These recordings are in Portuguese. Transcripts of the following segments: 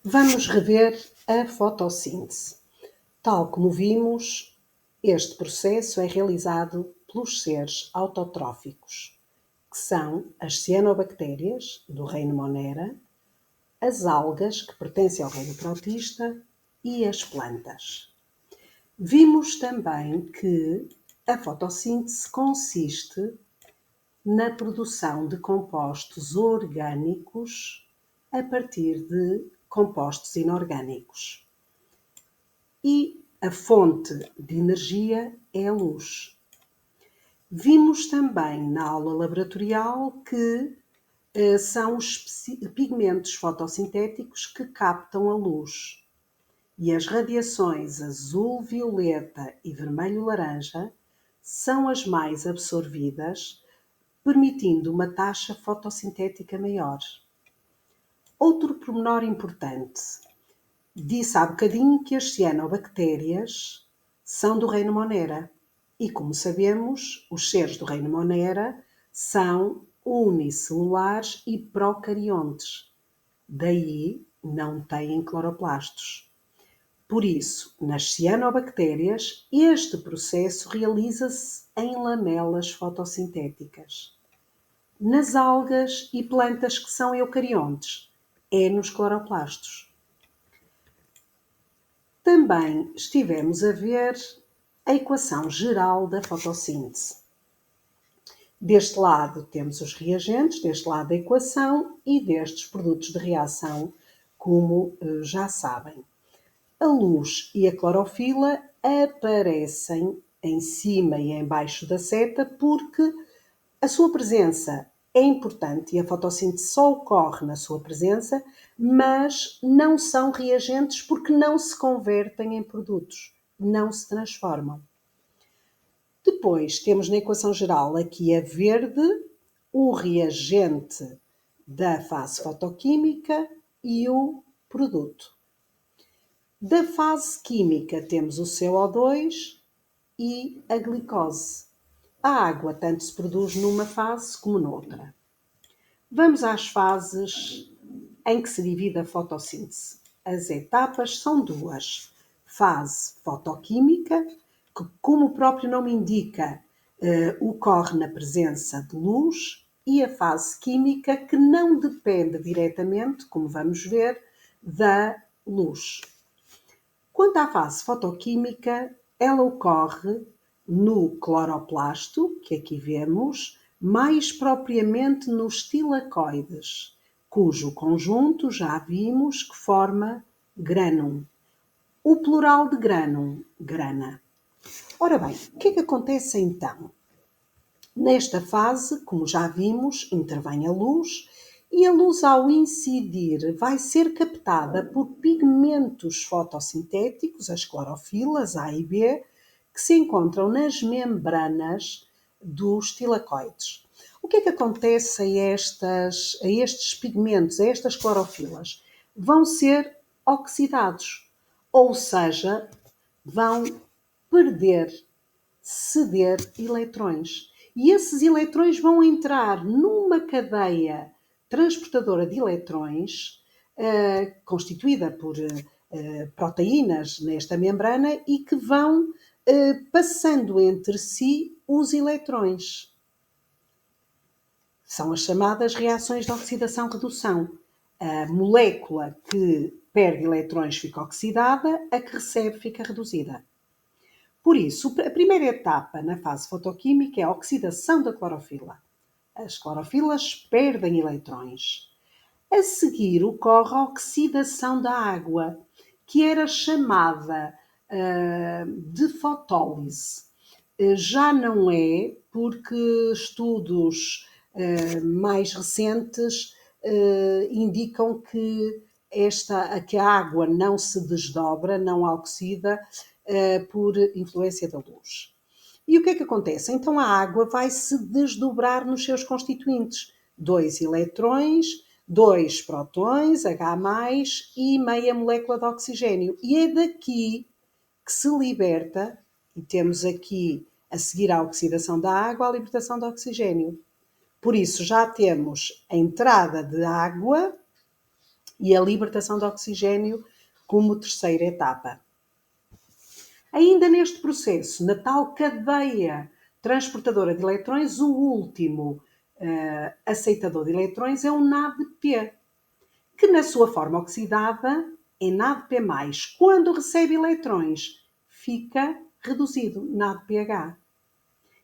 Vamos rever a fotossíntese. Tal como vimos, este processo é realizado pelos seres autotróficos, que são as cianobactérias, do reino Monera, as algas, que pertencem ao reino protista, e as plantas. Vimos também que a fotossíntese consiste na produção de compostos orgânicos a partir de compostos inorgânicos. E a fonte de energia é a luz. Vimos também na aula laboratorial que são os pigmentos fotossintéticos que captam a luz. E as radiações azul, violeta e vermelho-laranja são as mais absorvidas, permitindo uma taxa fotossintética maior. Outro pormenor importante. Disse há bocadinho que as cianobactérias são do reino Monera. E, como sabemos, os seres do reino Monera são unicelulares e procariontes. Daí não têm cloroplastos. Por isso, nas cianobactérias, este processo realiza-se em lamelas fotossintéticas. Nas algas e plantas que são eucariontes, é nos cloroplastos. Também estivemos a ver a equação geral da fotossíntese. Deste lado temos os reagentes, deste lado a equação e destes produtos de reação, como já sabem. A luz e a clorofila aparecem em cima e em baixo da seta porque a sua presença é importante e a fotossíntese só ocorre na sua presença, mas não são reagentes porque não se convertem em produtos, não se transformam. Depois temos na equação geral aqui a verde, o reagente da fase fotoquímica e o produto. Da fase química temos o CO2 e a glicose. A água tanto se produz numa fase como noutra. Vamos às fases em que se divide a fotossíntese. As etapas são duas. Fase fotoquímica, que, como o próprio nome indica, ocorre na presença de luz, e a fase química, que não depende diretamente, como vamos ver, da luz. Quanto à fase fotoquímica, ela ocorre no cloroplasto, que aqui vemos, mais propriamente nos tilacoides, cujo conjunto já vimos que forma granum. O plural de granum, grana. Ora bem, o que é que acontece então? Nesta fase, como já vimos, intervém a luz e a luz, ao incidir, vai ser captada por pigmentos fotossintéticos, as clorofilas A e B, que se encontram nas membranas dos tilacoides. O que é que acontece a estes pigmentos, a estas clorofilas? Vão ser oxidados, ou seja, vão ceder eletrões. E esses eletrões vão entrar numa cadeia transportadora de eletrões, constituída por proteínas nesta membrana e que vão passando entre si os eletrões. São as chamadas reações de oxidação-redução. A molécula que perde eletrões fica oxidada, a que recebe fica reduzida. Por isso, a primeira etapa na fase fotoquímica é a oxidação da clorofila. As clorofilas perdem eletrões. A seguir ocorre a oxidação da água, que era chamada de fotólise. Já não é, porque estudos mais recentes indicam que a água não se desdobra, não oxida, por influência da luz. E o que é que acontece? Então a água vai se desdobrar nos seus constituintes. 2 eletrões, 2 prótons, H+, e meia molécula de oxigênio. E é daqui que se liberta, e temos aqui, a seguir à oxidação da água, a libertação de oxigênio. Por isso já temos a entrada de água e a libertação de oxigênio como terceira etapa. Ainda neste processo, na tal cadeia transportadora de eletrões, o último aceitador de eletrões é o NADP, que na sua forma oxidada é NADP+. Quando recebe eletrões, fica reduzido, NADPH.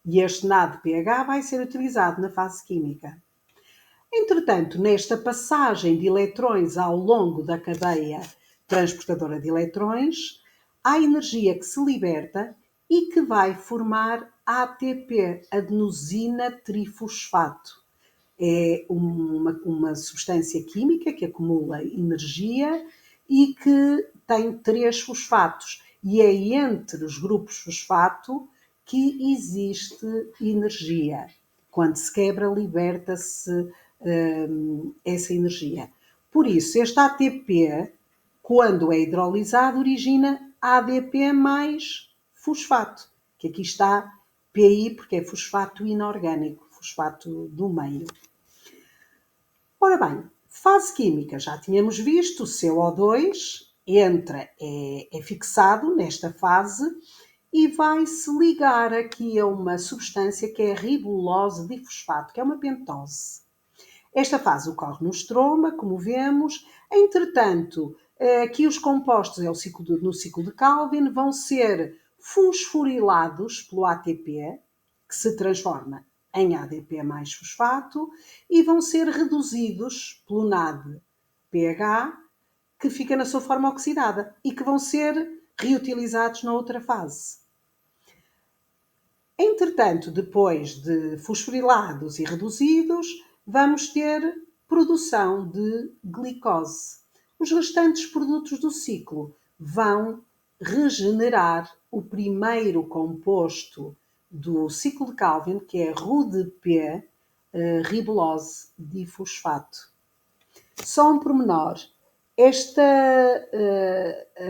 E este NADPH vai ser utilizado na fase química. Entretanto, nesta passagem de eletrões ao longo da cadeia transportadora de eletrões, há energia que se liberta e que vai formar ATP, adenosina trifosfato. É uma substância química que acumula energia e que tem 3 fosfatos. E é entre os grupos fosfato que existe energia. Quando se quebra, liberta-se essa energia. Por isso, este ATP, quando é hidrolisado, origina ADP mais fosfato, que aqui está PI, porque é fosfato inorgânico, fosfato do meio. Ora bem, fase química, já tínhamos visto, o CO2 entra, é fixado nesta fase e vai-se ligar aqui a uma substância que é a ribulose difosfato, que é uma pentose. Esta fase ocorre no estroma, como vemos. Entretanto, aqui os compostos no ciclo de Calvin vão ser fosforilados pelo ATP, que se transforma em ADP mais fosfato, e vão ser reduzidos pelo NADPH, que fica na sua forma oxidada, e que vão ser reutilizados na outra fase. Entretanto, depois de fosforilados e reduzidos, vamos ter produção de glicose. Os restantes produtos do ciclo vão regenerar o primeiro composto do ciclo de Calvin, que é RUDP, ribulose difosfato. Só um pormenor. Esta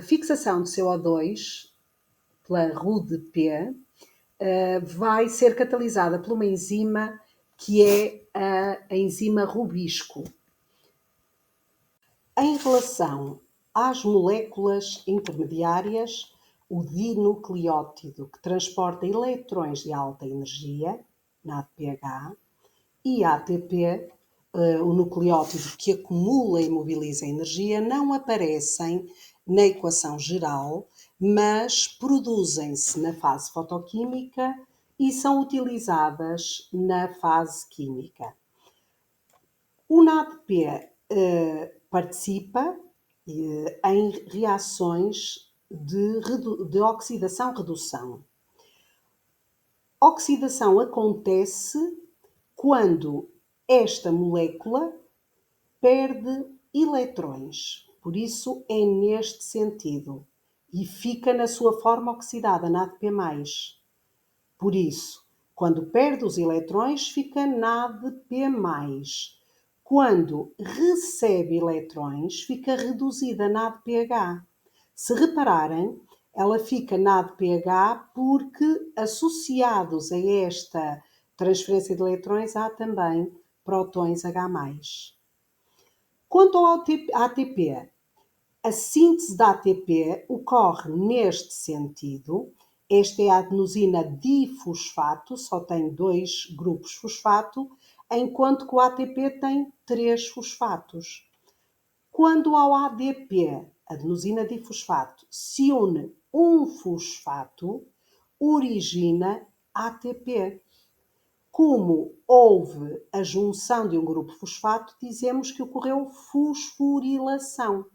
fixação de CO2 pela RUDP vai ser catalisada por uma enzima que é a enzima Rubisco. Em relação às moléculas intermediárias, o dinucleótido, que transporta eletrões de alta energia, NADPH, e ATP, o nucleótido que acumula e mobiliza energia, não aparecem na equação geral, mas produzem-se na fase fotoquímica e são utilizadas na fase química. O NADP participa em reações de oxidação-redução. Oxidação acontece quando esta molécula perde eletrões. Por isso é neste sentido. E fica na sua forma oxidada, NADP+. Por isso, quando perde os eletrões, fica NADP+. Quando recebe eletrões, fica reduzida NADPH. Se repararem, ela fica NADPH porque, associados a esta transferência de eletrões, há também prótons H+. Quanto ao ATP, a síntese da ATP ocorre neste sentido. Esta é a adenosina difosfato, só tem 2 grupos fosfato, enquanto que o ATP tem 3 fosfatos. Quando ao ADP, adenosina difosfato, se une um fosfato, origina ATP. Como houve a junção de um grupo fosfato, dizemos que ocorreu fosforilação.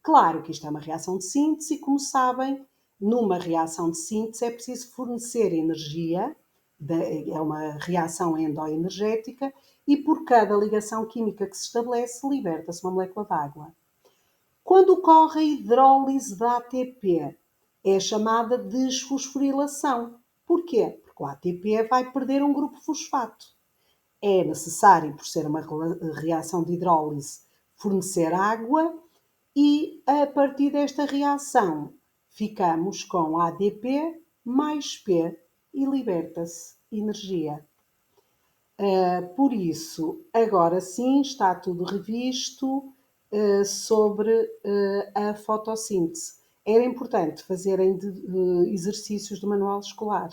Claro que isto é uma reação de síntese e, como sabem, numa reação de síntese é preciso fornecer energia, é uma reação endoenergética, e por cada ligação química que se estabelece, liberta-se uma molécula de água. Quando ocorre a hidrólise da ATP, é chamada desfosforilação. Porquê? Porque o ATP vai perder um grupo fosfato. É necessário, por ser uma reação de hidrólise, fornecer água e, a partir desta reação, ficamos com ADP mais P e liberta-se energia. Por isso, agora sim está tudo revisto sobre a fotossíntese. Era importante fazerem exercícios do manual escolar.